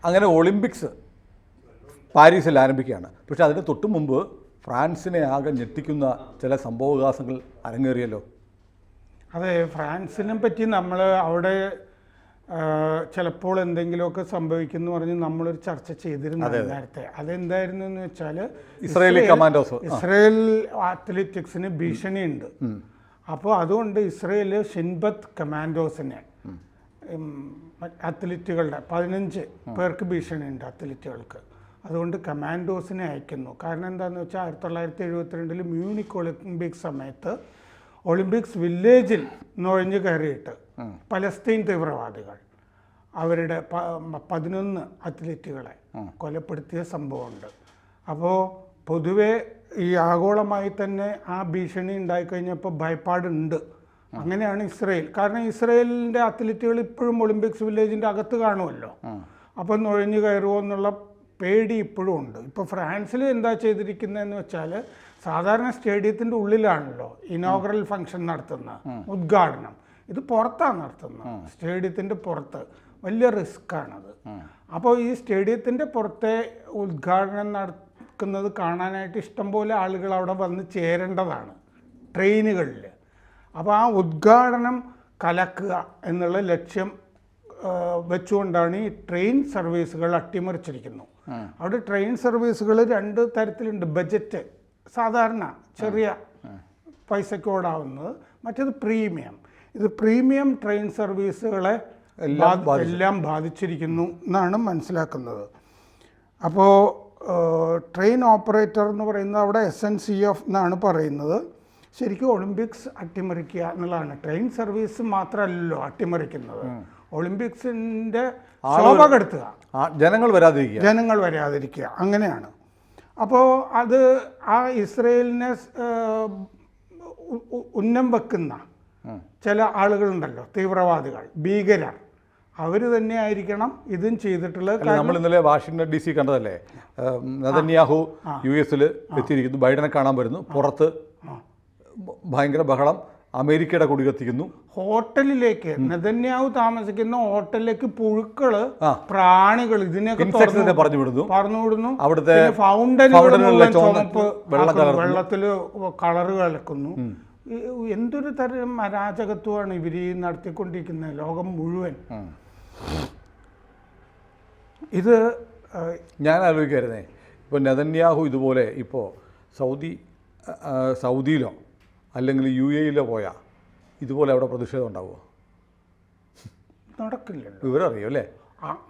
അങ്ങനെ ഒളിമ്പിക്സ് പാരീസിൽ ആരംഭിക്കുകയാണ്. പക്ഷേ അതിന് തൊട്ടു മുമ്പ് ഫ്രാൻസിനെ ആകെ ഞെട്ടിക്കുന്ന ചില സംഭവവികാസങ്ങൾ അരങ്ങേറിയല്ലോ. അതെ, ഫ്രാൻസിനെ പറ്റി നമ്മൾ അവിടെ ചിലപ്പോൾ എന്തെങ്കിലുമൊക്കെ സംഭവിക്കുന്നു പറഞ്ഞ് നമ്മളൊരു ചർച്ച ചെയ്തിരുന്നു നേരത്തെ. അതെന്തായിരുന്നു എന്ന് വെച്ചാൽ ഇസ്രായേലി കമാൻഡോസ്, ഇസ്രായേൽ അത്ലറ്റിക്സിന് ഭീഷണിയുണ്ട്. അപ്പോൾ അതുകൊണ്ട് ഇസ്രായേൽ ഷിൻബത്ത് കമാൻഡോസിനെ അത്ലറ്റുകളുടെ 15 പേർക്ക് ഭീഷണിയുണ്ട് അത്ലറ്റുകൾക്ക്. അതുകൊണ്ട് കമാൻഡോസിനെ അയക്കുന്നു. കാരണം എന്താണെന്ന് വെച്ചാൽ 1972 മ്യൂണിക് ഒളിമ്പിക്സ് സമയത്ത് ഒളിമ്പിക്സ് വില്ലേജിൽ നുഴഞ്ഞു കയറിയിട്ട് പലസ്തീൻ തീവ്രവാദികൾ അവരുടെ 11 അത്ലറ്റുകളെ കൊലപ്പെടുത്തിയ സംഭവമുണ്ട്. അപ്പോൾ പൊതുവെ ഈ ആഗോളമായി തന്നെ ആ ഭീഷണി ഉണ്ടായിക്കഴിഞ്ഞപ്പോൾ ഭയപ്പാടുണ്ട്. അങ്ങനെയാണ് ഇസ്രായേൽ. കാരണം ഇസ്രായേലിൻ്റെ അത്ലറ്റുകൾ ഇപ്പോഴും ഒളിമ്പിക്സ് വില്ലേജിൻ്റെ അകത്ത് കാണുമല്ലോ. അപ്പോൾ നുഴഞ്ഞു കയറുമോ എന്നുള്ള പേടി ഇപ്പോഴും ഉണ്ട്. ഇപ്പോൾ ഫ്രാൻസിൽ എന്താ ചെയ്തിരിക്കുന്നതെന്ന് വെച്ചാൽ സാധാരണ സ്റ്റേഡിയത്തിൻ്റെ ഉള്ളിലാണല്ലോ ഇനോഗ്രൽ ഫംഗ്ഷൻ നടത്തുന്നത്, ഉദ്ഘാടനം. ഇത് പുറത്താണ് നടത്തുന്നത്, സ്റ്റേഡിയത്തിൻ്റെ പുറത്ത്. വലിയ റിസ്ക്കാണത്. അപ്പോൾ ഈ സ്റ്റേഡിയത്തിൻ്റെ പുറത്തെ ഉദ്ഘാടനം നടക്കുന്നത് കാണാനായിട്ട് ഇഷ്ടംപോലെ ആളുകൾ അവിടെ വന്ന് ചേരേണ്ടതാണ് ട്രെയിനുകളിൽ. അപ്പോൾ ആ ഉദ്ഘാടനം കലക്കുക എന്നുള്ള ലക്ഷ്യം വെച്ചുകൊണ്ടാണ് ഈ ട്രെയിൻ സർവീസുകൾ അട്ടിമറിച്ചിരിക്കുന്നു. അവിടെ ട്രെയിൻ സർവീസുകൾ 2 തരത്തിലുണ്ട്. ബജറ്റ് സാധാരണ ചെറിയ പൈസയ്ക്ക് ഓടാവുന്നത്, മറ്റേത് പ്രീമിയം. ഇത് പ്രീമിയം ട്രെയിൻ സർവീസുകളെ എല്ലാം ബാധിച്ചിരിക്കുന്നു എന്നാണ് മനസ്സിലാക്കുന്നത്. അപ്പോൾ ട്രെയിൻ ഓപ്പറേറ്റർ എന്ന് പറയുന്നത് അവിടെ SNCF എന്നാണ് പറയുന്നത്. ശരിക്കും ഒളിമ്പിക്സ് അട്ടിമറിക്കുക എന്നുള്ളതാണ്. ട്രെയിൻ സർവീസ് മാത്രമല്ലല്ലോ അട്ടിമറിക്കുന്നത്, ഒളിമ്പിക്സിൻ്റെ ശോഭ കെടുത്തുക, ജനങ്ങൾ വരാതിരിക്കുക, അങ്ങനെയാണ്. അപ്പോൾ അത് ആ ഇസ്രയേലിനെ ഉന്നം വെക്കുന്ന ചില ആളുകളുണ്ടല്ലോ, തീവ്രവാദികൾ, ഭീകരർ, അവർ തന്നെ ആയിരിക്കണം ഇതും ചെയ്തിട്ടുള്ളത്. നമ്മൾ ഇന്നലെ വാഷിംഗ്ടൺ DC കണ്ടതല്ലേ, നെതന്യാഹു US എത്തിയിരിക്കുന്നു, ബൈഡനെ കാണാൻ വരുന്നു, പുറത്ത് ഭയങ്കര ബഹളം, അമേരിക്കയുടെ കൊടി കത്തിക്കുന്നു. ഹോട്ടലിലേക്ക്, നെതന്യാഹു താമസിക്കുന്ന ഹോട്ടലിലേക്ക് പുഴുക്കള്, പ്രാണികൾ, ഇതിനൊക്കെ പറഞ്ഞു വിടുന്നു. അവിടുത്തെ ഫൗണ്ടനുകളിൽ ചുമപ്പ് വെള്ളത്തിൽ കളറ് കലക്കുന്നു. എന്തൊരു തരം അരാജകത്വമാണ് ഇവർ നടത്തിക്കൊണ്ടിരിക്കുന്നത് ലോകം മുഴുവൻ. ഇത് ഞാൻ ആലോചിക്കായിരുന്നേ, ഇപ്പോൾ നെതന്യാഹു ഇതുപോലെ ഇപ്പോൾ സൗദിയിലോ അല്ലെങ്കിൽ UAE പോയാൽ ഇതുപോലെ അവിടെ പ്രതിഷേധം ഉണ്ടാവുമോ? നടക്കില്ലല്ലോ. ഇവരറിയും അല്ലേ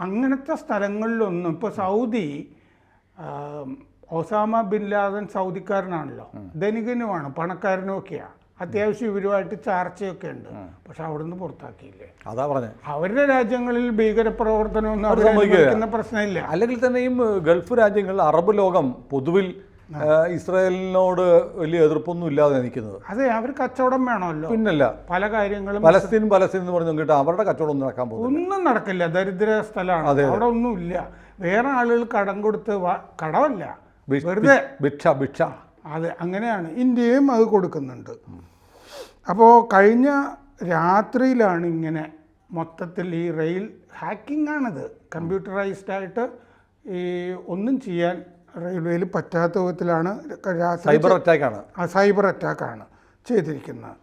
അങ്ങനത്തെ സ്ഥലങ്ങളിലൊന്നും. ഇപ്പോൾ സൗദി, ഒസാമ ബിൻ ലാദൻ സൗദിക്കാരനാണല്ലോ, ധനികനുമാണ്, പണക്കാരനുമൊക്കെയാണ്, അത്യാവശ്യം ഇവരുമായിട്ട് ചർച്ചയൊക്കെ ഉണ്ട്. പക്ഷെ അവിടുന്ന് പുറത്താക്കിയില്ലേ? അതാ പറഞ്ഞത്. അവരുടെ രാജ്യങ്ങളിൽ ഭീകരപ്രവർത്തനമൊന്നും അവരുടെ പ്രശ്നമില്ല. അല്ലെങ്കിൽ തന്നെയും ഗൾഫ് രാജ്യങ്ങളിൽ, അറബ് ലോകം പൊതുവിൽ ഇസ്രായേലിനോട് വലിയ എതിർപ്പൊന്നും ഇല്ലാതെ നിൽക്കുന്നത്. അതെ, അവർ കച്ചവടം വേണമല്ലോ. പിന്നല്ല, പല കാര്യങ്ങളും പലസ്തീൻ എന്ന് പറഞ്ഞു കേട്ടോ, അവരുടെ കച്ചവടം ഒന്നും നടക്കാൻ പോകും. ഒന്നും നടക്കില്ല. ദരിദ്ര സ്ഥലമാണ്, അവിടെ ഒന്നുമില്ല. വേറെ ആളുകൾ കടം കൊടുത്ത്, കടമല്ല, വെറുതെ ഭിക്ഷ. അതെ, അങ്ങനെയാണ്. ഇന്ത്യയും അത് കൊടുക്കുന്നുണ്ട്. അപ്പോൾ കഴിഞ്ഞ രാത്രിയിലാണ് ഇങ്ങനെ മൊത്തത്തിൽ ഈ റെയിൽ ഹാക്കിംഗ് ആണിത്. കമ്പ്യൂട്ടറൈസ്ഡ് ആയിട്ട് ഈ ഒന്നും ചെയ്യാൻ റെയിൽവേയിൽ പറ്റാത്ത വിധത്തിലാണ് സൈബർ അറ്റാക്കാണ് ചെയ്തിരിക്കുന്നത്.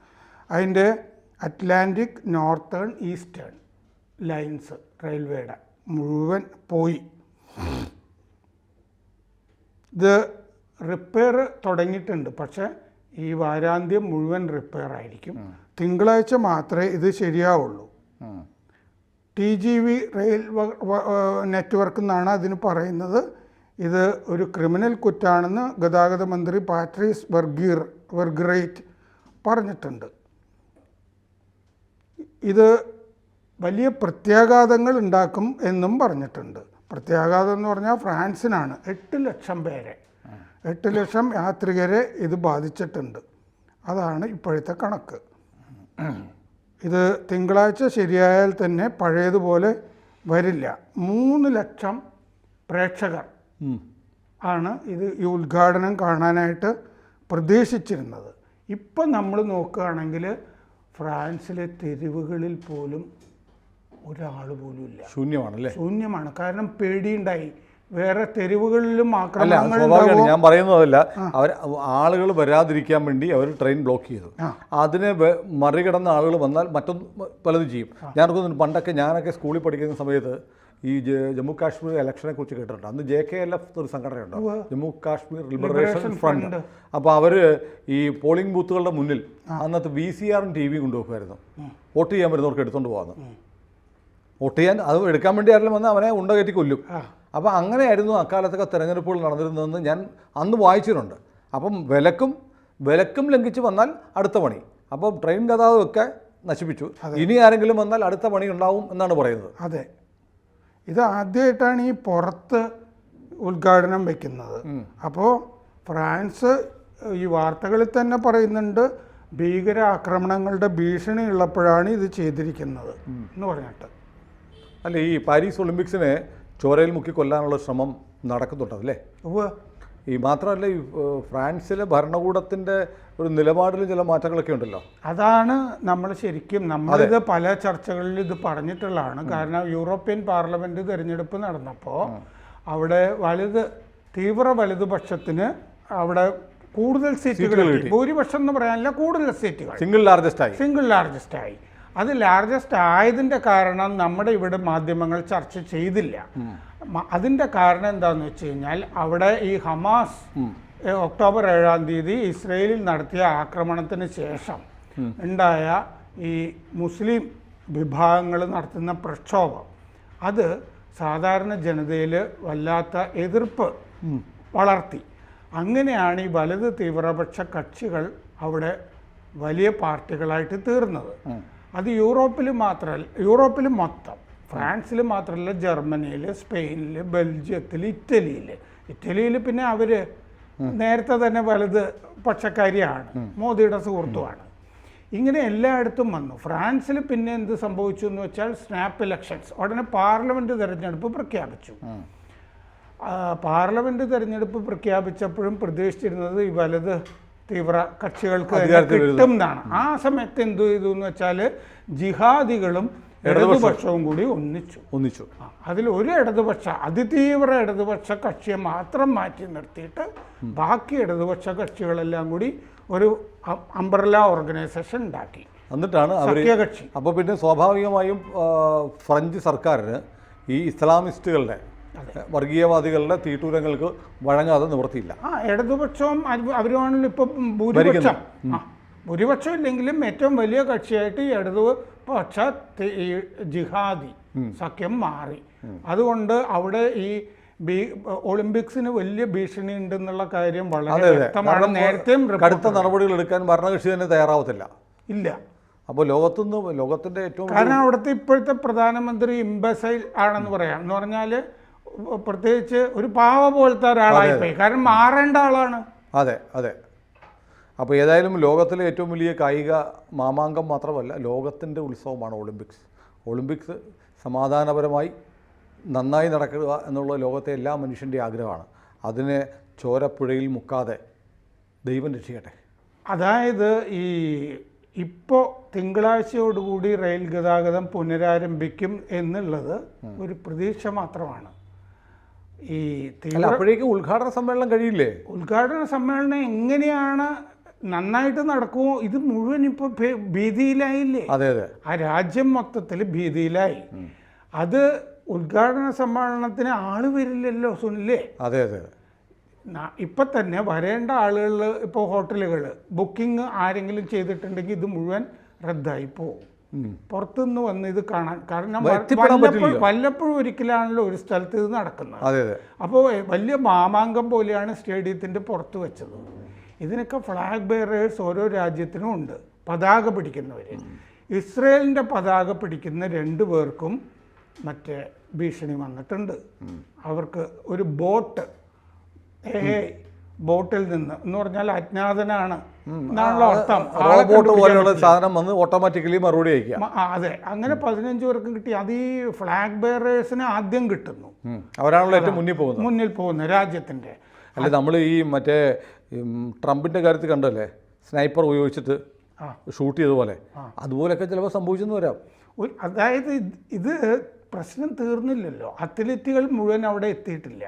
അതിൻ്റെ അറ്റ്ലാന്റിക്, നോർത്തേൺ, ഈസ്റ്റേൺ ലൈൻസ് റെയിൽവേയുടെ മുഴുവൻ പോയി. ഇത് റിപ്പയർ തുടങ്ങിയിട്ടുണ്ട്. പക്ഷേ ഈ വാരാന്ത്യം മുഴുവൻ റിപ്പയർ ആയിരിക്കും. തിങ്കളാഴ്ച മാത്രമേ ഇത് ശരിയാവുള്ളൂ. TGV റെയിൽ നെറ്റ്വർക്ക് എന്നാണ് അതിന് പറയുന്നത്. ഇത് ഒരു ക്രിമിനൽ കുറ്റാണെന്ന് ഗതാഗത മന്ത്രി പാട്രീസ് വെർഗ്രൈറ്റ് പറഞ്ഞിട്ടുണ്ട്. ഇത് വലിയ പ്രത്യാഘാതങ്ങൾ ഉണ്ടാക്കും എന്നും പറഞ്ഞിട്ടുണ്ട്. പ്രത്യാഘാതം എന്ന് പറഞ്ഞാൽ ഫ്രാൻസിനാണ്. 8 ലക്ഷം പേരെ, 8 ലക്ഷം യാത്രികരെ ഇത് ബാധിച്ചിട്ടുണ്ട്. അതാണ് ഇപ്പോഴത്തെ കണക്ക്. ഇത് തിങ്കളാഴ്ച ശരിയായാൽ തന്നെ പഴയതുപോലെ വരില്ല. 3 ലക്ഷം പ്രേക്ഷകർ ആണ് ഈ ഉദ്ഘാടനം കാണാനായിട്ട് പ്രതീക്ഷിച്ചിരുന്നത്. ഇപ്പം നമ്മൾ നോക്കുകയാണെങ്കിൽ ഫ്രാൻസിലെ തെരുവുകളിൽ പോലും ഒരാൾ പോലും ഇല്ല. ശൂന്യമാണല്ലേ? ശൂന്യമാണ്. കാരണം പേടിയുണ്ടായി. വേറെ തെരുവുകളിലും അല്ല, ആക്രമണങ്ങൾ സ്വാഭാവികമാണ്. ഞാൻ പറയുന്നതല്ല, അവർ ആളുകൾ വരാതിരിക്കാൻ വേണ്ടി അവർ ട്രെയിൻ ബ്ലോക്ക് ചെയ്തു. അതിനെ മറികടന്ന ആളുകൾ വന്നാൽ മറ്റൊന്ന് പലതും ചെയ്യും. ഞാൻ പണ്ടൊക്കെ ഞാനൊക്കെ സ്കൂളിൽ പഠിക്കുന്ന സമയത്ത് ഈ ജമ്മു കാശ്മീർ ഇലക്ഷനെ കുറിച്ച് കേട്ടിട്ടുണ്ട്. അന്ന് JKLF ഒരു സംഘടനയുണ്ട്, ജമ്മു കാശ്മീർ ലിബറേഷൻ ഫ്രണ്ട്. അപ്പോൾ അവർ ഈ പോളിംഗ് ബൂത്തുകളുടെ മുന്നിൽ അന്നത്തെ VCRും TV കൊണ്ടുപോകുമായിരുന്നു. വോട്ട് ചെയ്യാൻ വരുന്നവർക്ക് എടുത്തുകൊണ്ട് പോകാമെന്ന്. വോട്ട് ചെയ്യാൻ അത് എടുക്കാൻ വേണ്ടി ആരെങ്കിലും വന്നാൽ അവനെ ഉണ്ട കയറ്റി കൊല്ലും. അപ്പോൾ അങ്ങനെയായിരുന്നു അക്കാലത്തൊക്കെ തെരഞ്ഞെടുപ്പുകൾ നടന്നിരുന്നതെന്ന് ഞാൻ അന്ന് വായിച്ചിട്ടുണ്ട്. അപ്പം വിലക്കും ലംഘിച്ച് വന്നാൽ അടുത്ത പണി. അപ്പം ട്രെയിൻ ഗതാഗതമൊക്കെ നശിപ്പിച്ചു. ഇനി ആരെങ്കിലും വന്നാൽ അടുത്ത പണി ഉണ്ടാവും എന്നാണ് പറയുന്നത്. അതെ, ഇത് ആദ്യമായിട്ടാണ് ഈ പുറത്ത് ഉദ്ഘാടനം വയ്ക്കുന്നത്. അപ്പോൾ ഫ്രാൻസ് ഈ വാർത്തകളിൽ തന്നെ പറയുന്നുണ്ട്, ഭീകരാക്രമണങ്ങളുടെ ഭീഷണി ഉള്ളപ്പോഴാണ് ഇത് ചെയ്തിരിക്കുന്നത് എന്ന് പറഞ്ഞിട്ട്. അല്ല, ഈ പാരീസ് ഒളിമ്പിക്സിനെ ചോരയിൽ മുക്കി കൊല്ലാനുള്ള ശ്രമം നടക്കുന്നുണ്ടല്ലേ? ഈ മാത്രമല്ല, ഈ ഫ്രാൻസിലെ ഭരണകൂടത്തിൻ്റെ ഒരു നിലപാടിൽ ചില മാറ്റങ്ങളൊക്കെ ഉണ്ടല്ലോ. അതാണ് നമ്മളിത് പല ചർച്ചകളിൽ ഇത് പറഞ്ഞിട്ടുള്ളതാണ്. കാരണം യൂറോപ്യൻ പാർലമെന്റ് തിരഞ്ഞെടുപ്പ് നടന്നപ്പോൾ അവിടെ തീവ്ര വലതുപക്ഷത്തിന് അവിടെ കൂടുതൽ സീറ്റുകൾ കിട്ടി. ഭൂരിപക്ഷം എന്ന് പറയാനില്ല, കൂടുതൽ സീറ്റുകൾ, സിംഗിൾ ലാർജസ്റ്റ് ആയി. അത് ലാർജസ്റ്റ് ആയതിൻ്റെ കാരണം നമ്മുടെ ഇവിടെ മാധ്യമങ്ങൾ ചർച്ച ചെയ്തില്ല. അതിൻ്റെ കാരണം എന്താണെന്ന് വെച്ച് കഴിഞ്ഞാൽ, അവിടെ ഈ ഹമാസ് ഒക്ടോബർ 7-ാം തീയതി ഇസ്രയേലിൽ നടത്തിയ ആക്രമണത്തിന് ശേഷം ഉണ്ടായ ഈ മുസ്ലിം വിഭാഗങ്ങൾ നടത്തുന്ന പ്രക്ഷോഭം, അത് സാധാരണ ജനതയിൽ വല്ലാത്ത എതിർപ്പ് വളർത്തി. അങ്ങനെയാണ് ഈ വലത് തീവ്രപക്ഷ കക്ഷികൾ അവിടെ വലിയ പാർട്ടികളായിട്ട് തീർന്നത്. അത് യൂറോപ്പിൽ മൊത്തം, ഫ്രാൻസിൽ മാത്രമല്ല, ജർമ്മനിയിൽ, സ്പെയിനിൽ, ബെൽജിയത്തിൽ, ഇറ്റലിയിൽ പിന്നെ അവർ നേരത്തെ തന്നെ വലത് പക്ഷക്കാരിയാണ്, മോദിയുടെ സുഹൃത്തുമാണ്. ഇങ്ങനെ എല്ലായിടത്തും വന്നു. ഫ്രാൻസിൽ പിന്നെ എന്ത് സംഭവിച്ചു എന്ന് വെച്ചാൽ, സ്നാപ്പ് ഇലക്ഷൻസ്, ഉടനെ പാർലമെൻറ്റ് തിരഞ്ഞെടുപ്പ് പ്രഖ്യാപിച്ചു. പാർലമെൻറ്റ് തിരഞ്ഞെടുപ്പ് പ്രഖ്യാപിച്ചപ്പോഴും പ്രതീക്ഷിച്ചിരുന്നത് ഈ വലത് തീവ്ര കക്ഷികൾക്ക് കിട്ടും എന്നാണ്. ആ സമയത്ത് എന്ത് ചെയ്തു എന്ന് വെച്ചാൽ, ജിഹാദികളും ഇടതുപക്ഷവും കൂടി ഒന്നിച്ചു. അതിൽ ഒരു അതിതീവ്ര ഇടതുപക്ഷ കക്ഷിയെ മാത്രം മാറ്റി നിർത്തിയിട്ട് ബാക്കി ഇടതുപക്ഷ കക്ഷികളെല്ലാം കൂടി ഒരു അംബ്രല്ല ഓർഗനൈസേഷൻ ഉണ്ടാക്കി. എന്നിട്ടാണ് സഖ്യകക്ഷി. അപ്പോൾ പിന്നെ സ്വാഭാവികമായും ഫ്രഞ്ച് സർക്കാരിന് ഈ ഇസ്ലാമിസ്റ്റുകളുടെ, വർഗീയവാദികളുടെ തീട്ടൂരങ്ങൾക്ക് വഴങ്ങാതെ നിവൃത്തിയില്ല. ഇടതുപക്ഷവും അവരുമാണല്ലോ ഇപ്പം ഭൂരിപക്ഷം ഇല്ലെങ്കിലും ഏറ്റവും വലിയ കക്ഷിയായിട്ട് ഈ ഇടതുപക്ഷ ജിഹാദി സഖ്യം മാറി. അതുകൊണ്ട് അവിടെ ഈ ഒളിമ്പിക്സിന് വലിയ ഭീഷണി ഉണ്ടെന്നുള്ള കാര്യം വളരെ വ്യക്തമാണ്. നേരത്തെയും കടുത്ത നടപടികൾ എടുക്കാൻ ഭരണകക്ഷി തന്നെ തയ്യാറാവത്തില്ല. ഇല്ല. അപ്പോൾ ലോകത്തിൻ്റെ ഏറ്റവും, കാരണം അവിടുത്തെ ഇപ്പോഴത്തെ പ്രധാനമന്ത്രി ഇംബസൈൽ ആണെന്ന് പറയാം. എന്ന് പറഞ്ഞാൽ പ്രത്യേകിച്ച് ഒരു പാവ പോലത്തെ ഒരാളായിപ്പോയി. കാരണം മാറേണ്ട ആളാണ്. അതെ. അപ്പോൾ ഏതായാലും ലോകത്തിലെ ഏറ്റവും വലിയ കായിക മാമാങ്കം മാത്രമല്ല, ലോകത്തിൻ്റെ ഉത്സവമാണ് ഒളിമ്പിക്സ് സമാധാനപരമായി നന്നായി നടക്കുക എന്നുള്ള ലോകത്തെ എല്ലാ മനുഷ്യൻ്റെ ആഗ്രഹമാണ്. അതിനെ ചോരപ്പുഴയിൽ മുക്കാതെ ദൈവം രക്ഷിക്കട്ടെ. അതായത് ഇപ്പോൾ തിങ്കളാഴ്ചയോടുകൂടി റെയിൽ ഗതാഗതം പുനരാരംഭിക്കും എന്നുള്ളത് ഒരു പ്രതീക്ഷ മാത്രമാണ്. അപ്പോഴേക്കും ഉദ്ഘാടന സമ്മേളനം കഴിയില്ലേ? ഉദ്ഘാടന സമ്മേളനം എങ്ങനെയാണ് നന്നായിട്ട് നടക്കുമോ? ഇത് മുഴുവൻ ഇപ്പോൾ ഭീതിയിലായില്ലേ? അതെ. ആ രാജ്യം മൊത്തത്തിൽ ഭീതിയിലായി. അത് ഉദ്ഘാടന സമ്മേളനത്തിന് ആള് വരില്ലല്ലോ സുനിലേ. അതെ. ഇപ്പം തന്നെ വരേണ്ട ആളുകൾ, ഇപ്പോൾ ഹോട്ടലുകൾ ബുക്കിംഗ് ആരെങ്കിലും ചെയ്തിട്ടുണ്ടെങ്കിൽ ഇത് മുഴുവൻ റദ്ദായി പോകും. പുറത്തുനിന്ന് വന്ന് ഇത് കാണാൻ, കാരണം വല്ലപ്പോഴും ഒരിക്കലാണല്ലോ ഒരു സ്ഥലത്ത് ഇത് നടക്കുന്നത്. അപ്പോൾ വലിയ മാമാങ്കം പോലെയാണ് സ്റ്റേഡിയത്തിൻ്റെ പുറത്ത് വെച്ചത്. ഇതിനൊക്കെ ഫ്ലാഗ് ബെയറേഴ്സ് ഓരോ രാജ്യത്തിനും ഉണ്ട്, പതാക പിടിക്കുന്നവർ. ഇസ്രയേലിൻ്റെ പതാക പിടിക്കുന്ന 2 പേർക്കും മറ്റേ ഭീഷണി വന്നിട്ടുണ്ട്. അവർക്ക് ഒരു ബോട്ടിൽ നിന്ന് എന്ന് പറഞ്ഞാൽ അജ്ഞാതനാണ് എന്നാണല്ലോ അർത്ഥം. സാധനം വന്ന് ഓട്ടോമാറ്റിക്കലി മറുപടി അയക്കുക. അതെ, അങ്ങനെ 15 പേർക്ക് കിട്ടി. അത് ഈ ഫ്ലാഗ് ബെയറേഴ്സിന് ആദ്യം കിട്ടുന്നു. അവരാണല്ലോ ഏറ്റവും മുന്നിൽ പോകുന്ന രാജ്യത്തിൻ്റെ. അല്ല, നമ്മൾ ഈ മറ്റേ ട്രംപിൻ്റെ കാര്യത്തിൽ കണ്ടല്ലേ, സ്നൈപ്പർ ഉപയോഗിച്ചിട്ട് ഷൂട്ട് ചെയ്തതുപോലെ, അതുപോലെയൊക്കെ ചിലപ്പോൾ സംഭവിച്ചെന്ന് വരാം. അതായത് ഇത് പ്രശ്നം തീർന്നില്ലല്ലോ. അത്ലറ്റുകൾ മുഴുവൻ അവിടെ എത്തിയിട്ടില്ല.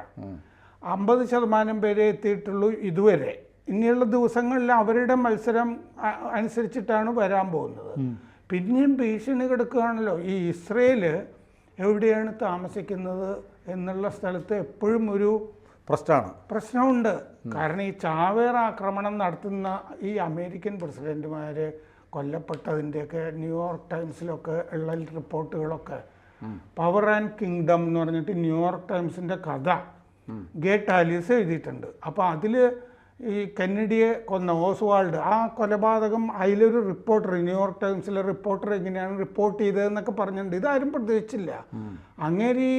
50% പേരെ എത്തിയിട്ടുള്ളൂ ഇതുവരെ. ഇനിയുള്ള ദിവസങ്ങളിൽ അവരുടെ മത്സരം അനുസരിച്ചിട്ടാണ് വരാൻ പോകുന്നത്. പിന്നെയും ഭീഷണി കിടക്കുകയാണല്ലോ. ഈ ഇസ്രയേൽ എവിടെയാണ് താമസിക്കുന്നത് എന്നുള്ള സ്ഥലത്ത് എപ്പോഴും ഒരു പ്രശ്നമുണ്ട്. കാരണം ഈ ചാവേർ ആക്രമണം നടത്തുന്ന ഈ അമേരിക്കൻ പ്രസിഡന്റുമാർ കൊല്ലപ്പെട്ടതിൻ്റെയൊക്കെ ന്യൂയോർക്ക് ടൈംസിലൊക്കെ ഉള്ള റിപ്പോർട്ടുകളൊക്കെ, പവർ ആൻഡ് കിങ്ഡം എന്ന് പറഞ്ഞിട്ട് ന്യൂയോർക്ക് ടൈംസിൻ്റെ കഥ ഗേ ടാലീസ് എഴുതിയിട്ടുണ്ട്. അപ്പോൾ അതിൽ ഈ കെന്നഡിയെ കൊന്ന ഓസ്വാൾഡ്, ആ കൊലപാതകം, അതിലൊരു റിപ്പോർട്ടർ, ന്യൂയോർക്ക് ടൈംസിലെ റിപ്പോർട്ടർ എങ്ങനെയാണ് റിപ്പോർട്ട് ചെയ്തതെന്നൊക്കെ പറഞ്ഞിട്ടുണ്ട്. ഇതാരും പ്രതീക്ഷിച്ചില്ല. അങ്ങേര് ഈ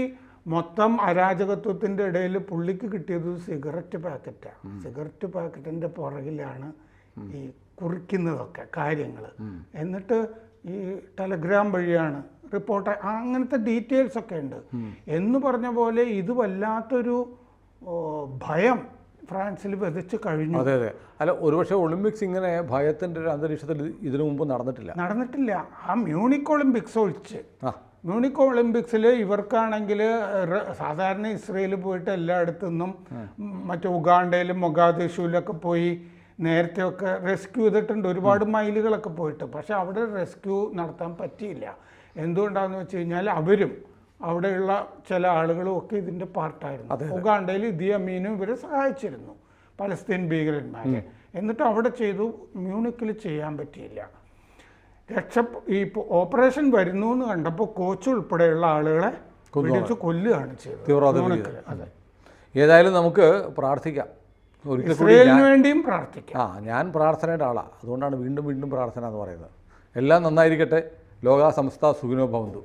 മൊത്തം അരാജകത്വത്തിൻ്റെ ഇടയിൽ പുള്ളിക്ക് കിട്ടിയത് സിഗരറ്റ് പാക്കറ്റാണ്. സിഗരറ്റ് പാക്കറ്റിൻ്റെ പുറകിലാണ് ഈ കുറിക്കുന്നതൊക്കെ കാര്യങ്ങൾ. എന്നിട്ട് ഈ ടെലഗ്രാം വഴിയാണ് റിപ്പോർട്ട്, അങ്ങനത്തെ ഡീറ്റെയിൽസ് ഒക്കെ ഉണ്ട്. എന്ന് പറഞ്ഞ പോലെ ഇത് വല്ലാത്തൊരു ഭയം ഫ്രാൻസിൽ വിതച്ച് കഴിഞ്ഞു. അതെ അതെ. അല്ല, ഒരുപക്ഷെ ഒളിമ്പിക്സ് ഇങ്ങനെ ഭയത്തിൻ്റെ ഒരു അന്തരീക്ഷത്തിൽ ഇതിനു മുമ്പ് നടന്നിട്ടില്ല. ആ മ്യൂണിക് ഒളിമ്പിക്സ് ഒഴിച്ച്, മ്യൂണിക് ഒളിമ്പിക്സിൽ ഇവർക്കാണെങ്കിൽ സാധാരണ ഇസ്രയേൽ പോയിട്ട് എല്ലായിടത്തു നിന്നും മറ്റേ ഉഗാണ്ടയിലും മൊഗാദിഷുവിലൊക്കെ പോയി നേരത്തെയൊക്കെ റെസ്ക്യൂ ചെയ്തിട്ടുണ്ട്, ഒരുപാട് മൈലുകളൊക്കെ പോയിട്ട്. പക്ഷെ അവിടെ റെസ്ക്യൂ നടത്താൻ പറ്റിയില്ല. എന്തുകൊണ്ടാണെന്ന് വെച്ച് കഴിഞ്ഞാൽ അവരും അവിടെയുള്ള ചില ആളുകളും ഒക്കെ ഇതിൻ്റെ പാർട്ടായിരുന്നു. ഉഗാണ്ടയിൽ ഇദി അമീനും ഇവരെ സഹായിച്ചിരുന്നു, പലസ്തീൻ ഭീകരന്മാരെ. എന്നിട്ട് അവിടെ ചെയ്തു, മ്യൂണിക്കിൽ ചെയ്യാൻ പറ്റിയില്ല. ഈ ഓപ്പറേഷൻ വരുന്നു എന്ന് കണ്ടപ്പോൾ കോച്ച് ഉൾപ്പെടെയുള്ള ആളുകളെ വെടിവെച്ച് കൊല്ലുകയാണ് ചെയ്തത്. അതെ. ഏതായാലും നമുക്ക് പ്രാർത്ഥിക്കാം, ഇസ്രയേലിന് വേണ്ടിയും പ്രാർത്ഥിക്കാം. ഞാൻ പ്രാർത്ഥനയുടെ ആളാണ്, അതുകൊണ്ടാണ് വീണ്ടും വീണ്ടും പ്രാർത്ഥന എന്ന് പറയുന്നത്. എല്ലാം നന്നായിരിക്കട്ടെ. ലോകാ സമസ്ത സുഖിനോ ഭവന്തു.